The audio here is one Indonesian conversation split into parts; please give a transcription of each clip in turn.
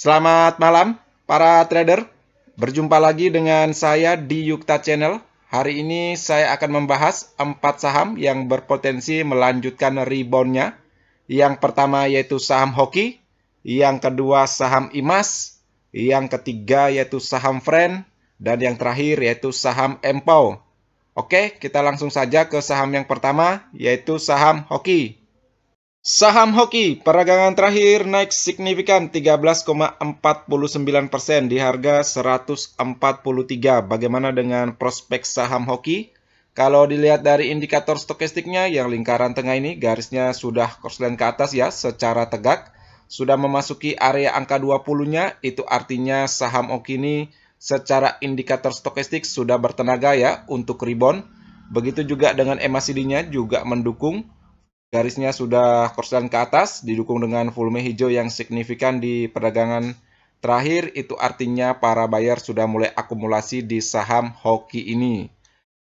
Selamat malam, para trader. Berjumpa lagi dengan saya di Yukta Channel. Hari ini saya akan membahas 4 saham yang berpotensi melanjutkan reboundnya. Yang pertama yaitu saham hoki, yang kedua saham IMAS, yang ketiga yaitu saham Friend, dan yang terakhir yaitu saham Empau. Oke, kita langsung saja ke saham yang pertama, yaitu saham hoki. Saham hoki peragangan terakhir naik signifikan 13,49% di harga 143. Bagaimana dengan prospek saham hoki? Kalau dilihat dari indikator stokastiknya yang lingkaran tengah ini garisnya sudah korslen ke atas ya secara tegak. Sudah memasuki area angka 20-nya, itu artinya saham hoki ini secara indikator stokastik sudah bertenaga ya untuk rebound. Begitu juga dengan MACD-nya juga mendukung. Garisnya sudah korslen ke atas, didukung dengan volume hijau yang signifikan di perdagangan terakhir. Itu artinya para buyer sudah mulai akumulasi di saham hoki ini.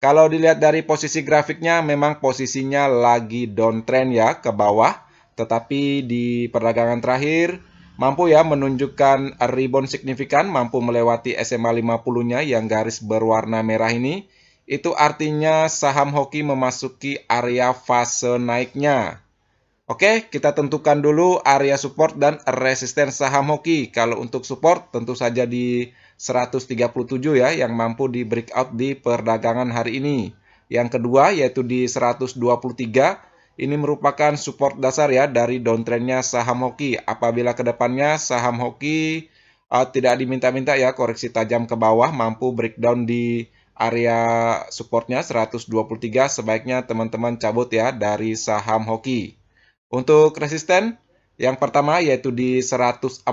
Kalau dilihat dari posisi grafiknya, memang posisinya lagi downtrend ya, ke bawah. Tetapi di perdagangan terakhir, mampu ya menunjukkan rebound signifikan, mampu melewati SMA 50-nya yang garis berwarna merah ini. Itu artinya saham hoki memasuki area fase naiknya. Oke, kita tentukan dulu area support dan resisten saham hoki. Kalau untuk support tentu saja di 137 ya yang mampu di breakout di perdagangan hari ini. Yang kedua yaitu di 123. Ini merupakan support dasar ya dari downtrendnya saham hoki. Apabila kedepannya saham hoki tidak diminta-minta ya koreksi tajam ke bawah, mampu breakdown di area supportnya 123, sebaiknya teman-teman cabut ya dari saham hoki. Untuk resisten, yang pertama yaitu di 148.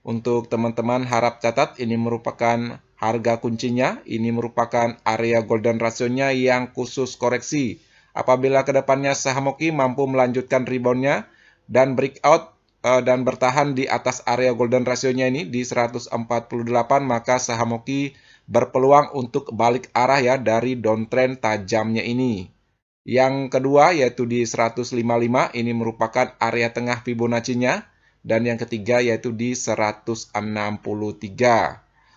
Untuk teman-teman harap catat, ini merupakan harga kuncinya. Ini merupakan area golden ratio-nya yang khusus koreksi. Apabila kedepannya saham hoki mampu melanjutkan rebound-nya dan breakout dan bertahan di atas area golden ratio-nya ini di 148, maka saham hoki berpeluang untuk balik arah ya dari downtrend tajamnya ini. Yang kedua yaitu di 155, ini merupakan area tengah Fibonacci-nya. Dan yang ketiga yaitu di 163.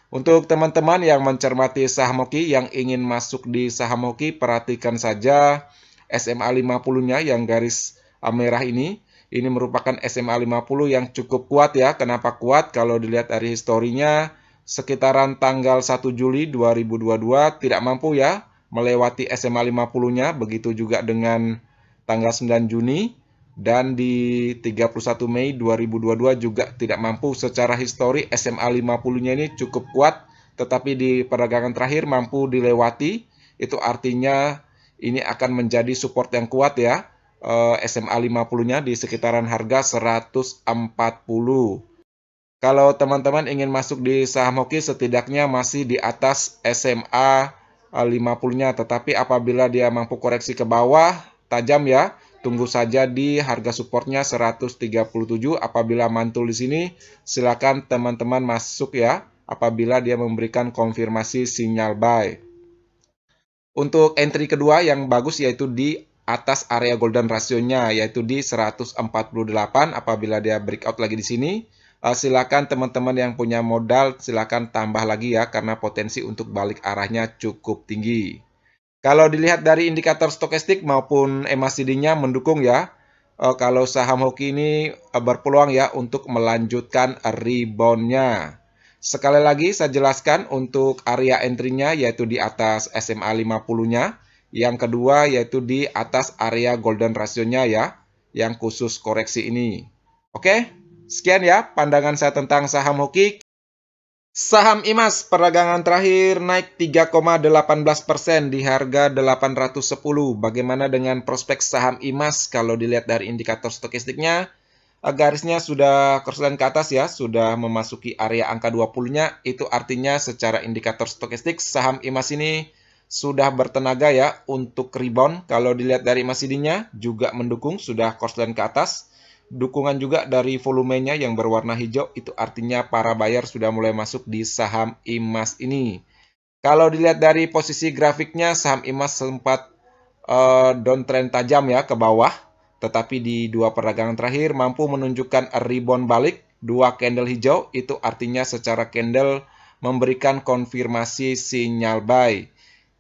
Untuk teman-teman yang mencermati saham hoki, yang ingin masuk di saham hoki, perhatikan saja SMA 50-nya yang garis merah ini. Ini merupakan SMA 50 yang cukup kuat ya. Kenapa kuat? Kalau dilihat dari historinya, sekitaran tanggal 1 Juli 2022 tidak mampu ya melewati SMA 50-nya, begitu juga dengan tanggal 9 Juni, dan di 31 Mei 2022 juga tidak mampu. Secara histori SMA 50-nya ini cukup kuat, tetapi di perdagangan terakhir mampu dilewati. Itu artinya ini akan menjadi support yang kuat ya, SMA 50-nya di sekitaran harga 140. Kalau teman-teman ingin masuk di saham hoki, setidaknya masih di atas SMA 50-nya. Tetapi apabila dia mampu koreksi ke bawah, tajam ya, tunggu saja di harga supportnya 137. Apabila mantul di sini, silakan teman-teman masuk ya, apabila dia memberikan konfirmasi sinyal buy. Untuk entry kedua yang bagus yaitu di atas area golden ratio-nya, yaitu di 148. Apabila dia breakout lagi di sini, silakan teman-teman yang punya modal silakan tambah lagi ya, karena potensi untuk balik arahnya cukup tinggi. Kalau dilihat dari indikator stokastik maupun MACD-nya mendukung ya. Kalau saham hoki ini berpeluang ya untuk melanjutkan rebound-nya. Sekali lagi saya jelaskan untuk area entry-nya yaitu di atas SMA 50-nya. Yang kedua yaitu di atas area golden ratio-nya ya, yang khusus koreksi ini. Oke, sekian ya pandangan saya tentang saham hoki. Saham IMAS peragangan terakhir naik 3,18% di harga 810. Bagaimana dengan prospek saham IMAS kalau dilihat dari indikator stokastiknya? Garisnya sudah korslen ke atas ya, sudah memasuki area angka 20-nya. Itu artinya secara indikator stokastik saham IMAS ini sudah bertenaga ya untuk rebound. Kalau dilihat dari MACD-nya juga mendukung, sudah korslen ke atas. Dukungan juga dari volumenya yang berwarna hijau, itu artinya para buyer sudah mulai masuk di saham IMAS ini. Kalau dilihat dari posisi grafiknya, saham IMAS sempat downtrend tajam ya ke bawah, tetapi di dua perdagangan terakhir mampu menunjukkan rebound balik 2 candle hijau, itu artinya secara candle memberikan konfirmasi sinyal buy.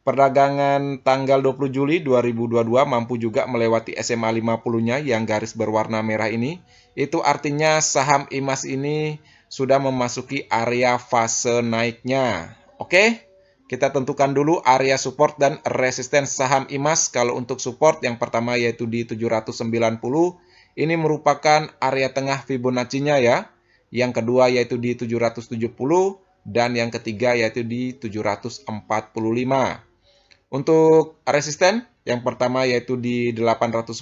Perdagangan tanggal 20 Juli 2022 mampu juga melewati SMA 50-nya yang garis berwarna merah ini. Itu artinya saham IMAS ini sudah memasuki area fase naiknya. Oke, kita tentukan dulu area support dan resisten saham IMAS. Kalau untuk support yang pertama yaitu di 790, ini merupakan area tengah Fibonacci-nya ya. Yang kedua yaitu di 770 dan yang ketiga yaitu di 745. Untuk resisten, yang pertama yaitu di 810,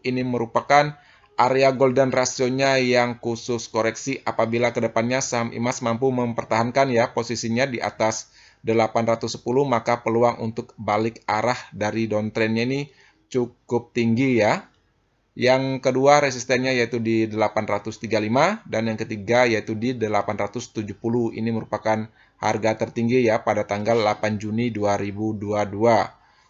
ini merupakan area golden ratio-nya yang khusus koreksi apabila kedepannya saham IMAS mampu mempertahankan ya posisinya di atas 810, maka peluang untuk balik arah dari downtrend-nya ini cukup tinggi ya. Yang kedua resistennya yaitu di 835 dan yang ketiga yaitu di 870. Ini merupakan harga tertinggi ya pada tanggal 8 Juni 2022.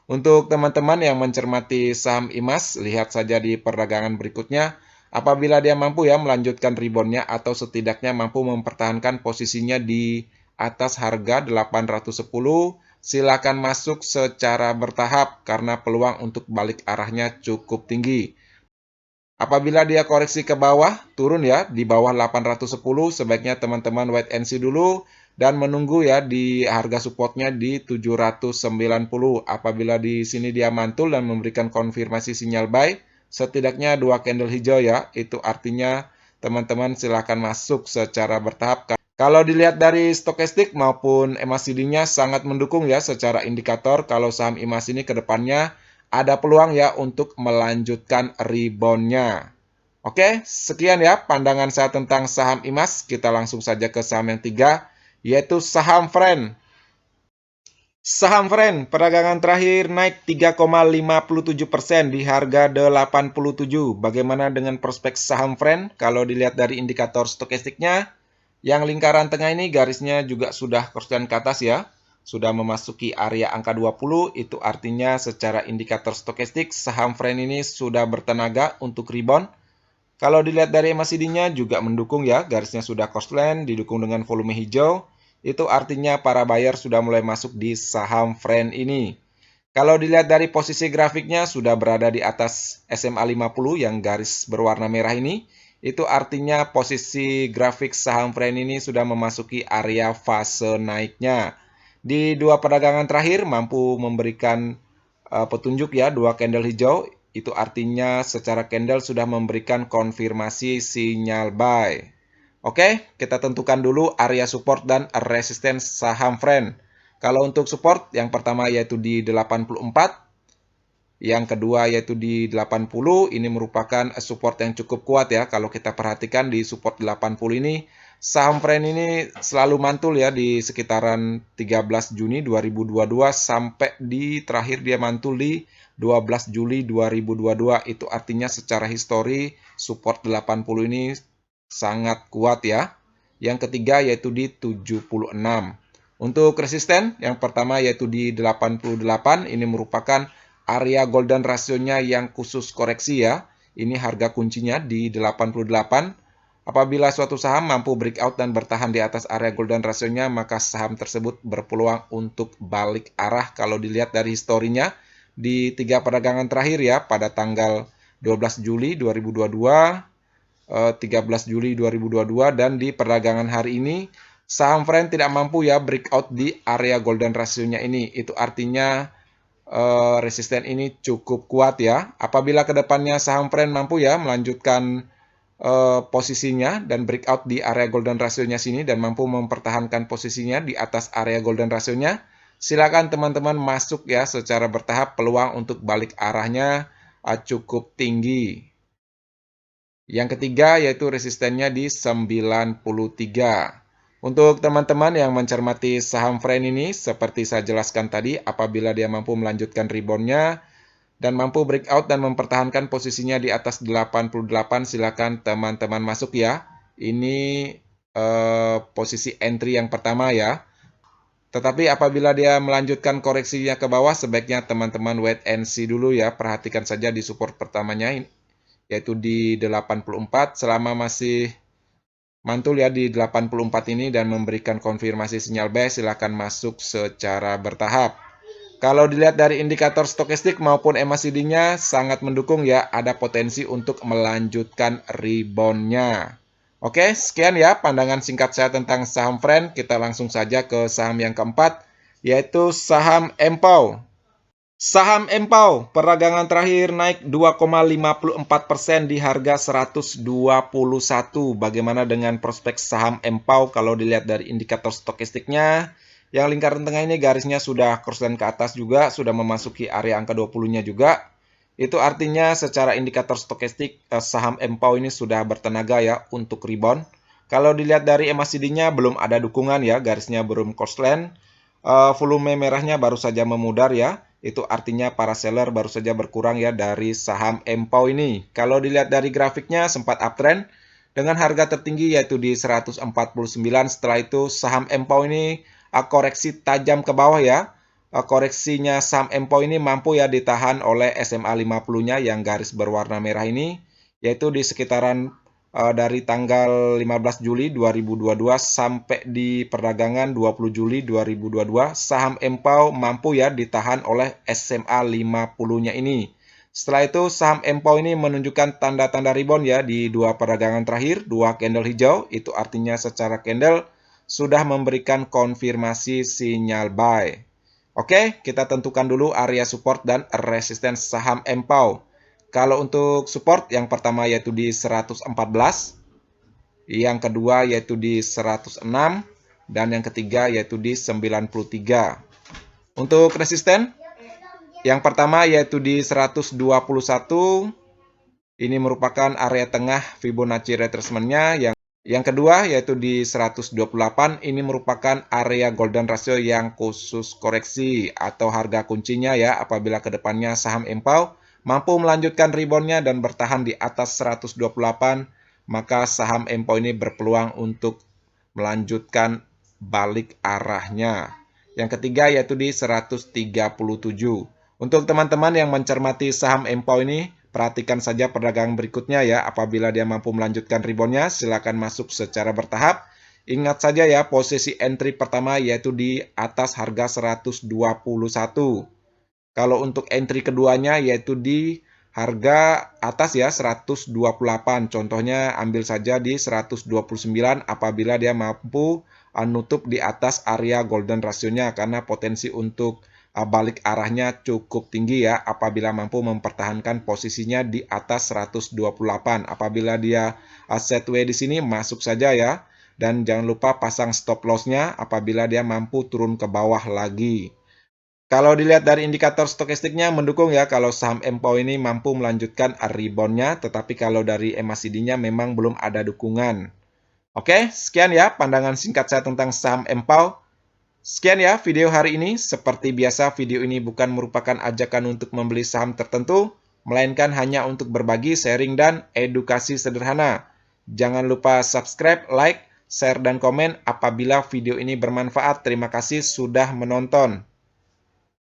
Untuk teman-teman yang mencermati saham IMAS, lihat saja di perdagangan berikutnya. Apabila dia mampu ya melanjutkan reboundnya atau setidaknya mampu mempertahankan posisinya di atas harga 810, silakan masuk secara bertahap karena peluang untuk balik arahnya cukup tinggi. Apabila dia koreksi ke bawah, turun ya, di bawah 810, sebaiknya teman-teman wait and see dulu dan menunggu ya di harga supportnya di 790. Apabila di sini dia mantul dan memberikan konfirmasi sinyal buy, setidaknya 2 candle hijau ya, itu artinya teman-teman silakan masuk secara bertahap. Kalau dilihat dari stokastik maupun MACD-nya sangat mendukung ya secara indikator kalau saham IMAS ini ke depannya ada peluang ya untuk melanjutkan rebound-nya. Oke, sekian ya pandangan saya tentang saham IMAS. Kita langsung saja ke saham yang tiga, yaitu saham Friend. Saham Friend, perdagangan terakhir naik 3,57% di harga 87. Bagaimana dengan prospek saham Friend? Kalau dilihat dari indikator stokastiknya, yang lingkaran tengah ini garisnya juga sudah crossline ke atas ya. Sudah memasuki area angka 20, itu artinya secara indikator stokastik saham Friend ini sudah bertenaga untuk rebound. Kalau dilihat dari MACD-nya juga mendukung ya, garisnya sudah crossline, didukung dengan volume hijau. Itu artinya para buyer sudah mulai masuk di saham Friend ini. Kalau dilihat dari posisi grafiknya sudah berada di atas SMA 50 yang garis berwarna merah ini. Itu artinya posisi grafik saham Friend ini sudah memasuki area fase naiknya. Di dua perdagangan terakhir mampu memberikan petunjuk ya, 2 candle hijau. Itu artinya secara candle sudah memberikan konfirmasi sinyal buy. Oke, kita tentukan dulu area support dan resistance saham Friend. Kalau untuk support, yang pertama yaitu di 84, yang kedua yaitu di 80, ini merupakan support yang cukup kuat ya. Kalau kita perhatikan di support 80 ini, saham Friend ini selalu mantul ya di sekitaran 13 Juni 2022 sampai di terakhir dia mantul di 12 Juli 2022. Itu artinya secara histori support 80 ini sangat kuat ya. Yang ketiga yaitu di 76. Untuk resisten, yang pertama yaitu di 88, ini merupakan area golden ratio-nya yang khusus koreksi ya. Ini harga kuncinya di 88. Apabila suatu saham mampu breakout dan bertahan di atas area golden ratio-nya, maka saham tersebut berpeluang untuk balik arah kalau dilihat dari historinya di 3 perdagangan terakhir ya, pada tanggal 12 Juli 2022, 13 Juli 2022, dan di perdagangan hari ini saham Friend tidak mampu ya breakout di area golden ratio-nya ini. Itu artinya resisten ini cukup kuat ya. Apabila kedepannya saham Friend mampu ya melanjutkan posisinya dan breakout di area golden ratio-nya sini dan mampu mempertahankan posisinya di atas area golden ratio-nya, silakan teman-teman masuk ya secara bertahap, peluang untuk balik arahnya cukup tinggi. Yang ketiga yaitu resistennya di 93. Untuk teman-teman yang mencermati saham Friend ini, seperti saya jelaskan tadi, apabila dia mampu melanjutkan rebound-nya dan mampu breakout dan mempertahankan posisinya di atas 88, silakan teman-teman masuk ya. Ini posisi entry yang pertama ya. Tetapi apabila dia melanjutkan koreksinya ke bawah, sebaiknya teman-teman wait and see dulu ya. Perhatikan saja di support pertamanya, yaitu di 84. Selama masih mantul ya di 84 ini dan memberikan konfirmasi sinyal buy, silakan masuk secara bertahap. Kalau dilihat dari indikator stokastik maupun MACD-nya sangat mendukung ya, ada potensi untuk melanjutkan rebound-nya. Oke, sekian ya pandangan singkat saya tentang saham Friend. Kita langsung saja ke saham yang keempat, yaitu saham Empau. Saham Empau, peragangan terakhir naik 2,54% di harga 121. Bagaimana dengan prospek saham Empau kalau dilihat dari indikator stokastiknya? Yang lingkaran tengah ini garisnya sudah crossline ke atas juga, sudah memasuki area angka 20-nya juga. Itu artinya secara indikator stokastik saham Empau ini sudah bertenaga ya untuk rebound. Kalau dilihat dari MACD-nya belum ada dukungan ya, garisnya belum crossline. Volume merahnya baru saja memudar ya. Itu artinya para seller baru saja berkurang ya dari saham Empau ini. Kalau dilihat dari grafiknya sempat uptrend dengan harga tertinggi yaitu di 149. Setelah itu saham Empau ini koreksi tajam ke bawah ya. Koreksinya saham Empau ini mampu ya ditahan oleh SMA 50-nya yang garis berwarna merah ini, yaitu di sekitaran dari tanggal 15 Juli 2022 sampai di perdagangan 20 Juli 2022, saham Empau mampu ya ditahan oleh SMA 50-nya ini. Setelah itu saham Empau ini menunjukkan tanda-tanda rebound ya di dua perdagangan terakhir, dua candle hijau, itu artinya secara candle sudah memberikan konfirmasi sinyal buy. Oke, kita tentukan dulu area support dan resisten saham Empau. Kalau untuk support, yang pertama yaitu di 114, yang kedua yaitu di 106, dan yang ketiga yaitu di 93. Untuk resisten, yang pertama yaitu di 121, ini merupakan area tengah Fibonacci retracement-nya. Yang kedua yaitu di 128, ini merupakan area golden ratio yang khusus koreksi atau harga kuncinya ya apabila kedepannya saham Empau mampu melanjutkan rebound-nya dan bertahan di atas 128, maka saham Empau ini berpeluang untuk melanjutkan balik arahnya. Yang ketiga yaitu di 137. Untuk teman-teman yang mencermati saham Empau ini, perhatikan saja perdagangan berikutnya ya. Apabila dia mampu melanjutkan rebound-nya, silakan masuk secara bertahap. Ingat saja ya, posisi entry pertama yaitu di atas harga 121. Kalau untuk entry keduanya yaitu di harga atas ya 128. Contohnya ambil saja di 129 apabila dia mampu nutup di atas area golden ratio-nya karena potensi untuk balik arahnya cukup tinggi ya apabila mampu mempertahankan posisinya di atas 128. Apabila dia setway di sini masuk saja ya. Dan jangan lupa pasang stop loss-nya apabila dia mampu turun ke bawah lagi. Kalau dilihat dari indikator stokastiknya mendukung ya kalau saham Empau ini mampu melanjutkan rebound-nya, tetapi kalau dari MACD-nya memang belum ada dukungan. Oke, sekian ya pandangan singkat saya tentang saham Empau. Sekian ya video hari ini. Seperti biasa video ini bukan merupakan ajakan untuk membeli saham tertentu, melainkan hanya untuk berbagi, sharing, dan edukasi sederhana. Jangan lupa subscribe, like, share, dan komen apabila video ini bermanfaat. Terima kasih sudah menonton.